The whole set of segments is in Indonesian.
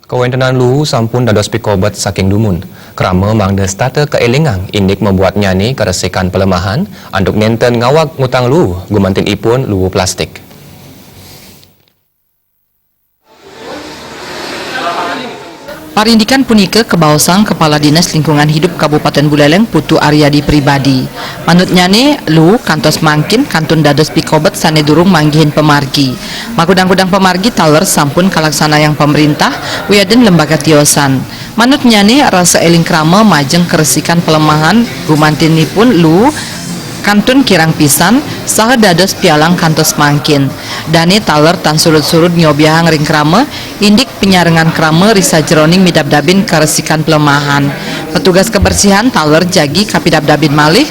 Kawentenan Luhu sampun dados pikobat saking dumun. Kerama mangda starter keelingang indik membuat nyani keresikan pelemahan anduk nenten ngawak ngutang Luhu gumantin ipun Luhu plastik. Parindikan punika kebaosang Kepala Dinas Lingkungan Hidup Kabupaten Buleleng Putu Aryadi pribadi. Manut nyane Luhu kantos mangkin kantun dados pikobat sane durung manggihin pemargi. Magudang-gudang pemargi taler sampun kalaksana yang pemerintah wiaden lembaga tiosan. Manut nyane rasa eling krama majeng keresikan pelemahan gumantinipun Luhu kantun kirang pisan saha dados pialang kantos mangkin. Dane taler tan surut-surut nyobiahang ring krama indik penyarengan krama risa jeroning midabdabin keresikan pelemahan. Petugas kebersihan taler jagi kapidabdabin malih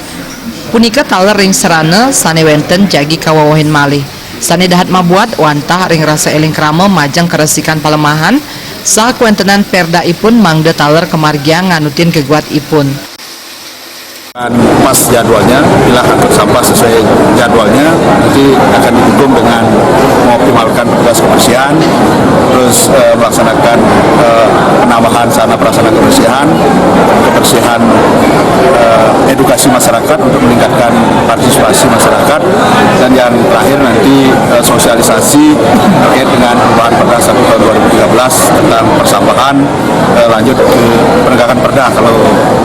punika taler ring serana sane wenten jagi kawawahin malih. Sane dahat mabuat wantah ring rasa eling krama majeng keresikan pelemahan saha kuentenan perda ipun mangde taler kemargiang nganutin keguat ipun. Pas jadwalnya, bila angkut sampah sesuai jadwalnya, nanti akan didukung dengan mengoptimalkan petugas kebersihan, terus melaksanakan penambahan sarana prasarana kebersihan, edukasi masyarakat untuk meningkatkan partisipasi masyarakat, dan yang terakhir nanti sosialisasi terkait dengan perubahan Perda 1 tahun 2013 tentang persampahan, lanjut ke penegakan perda kalau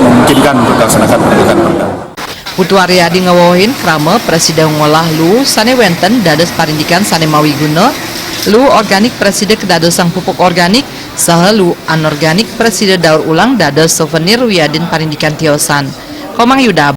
memungkinkan untuk dilaksanakan penegakan perda. Putu Aryadi ngawohin krama presiden ngolah Luhu sane wenten dados parindikan sane mawi guna Luhu organik presiden kedadosang pupuk organik saha Luhu anorganik presiden daur ulang dados souvenir wiadin parindikan tiosan. Komang Yuda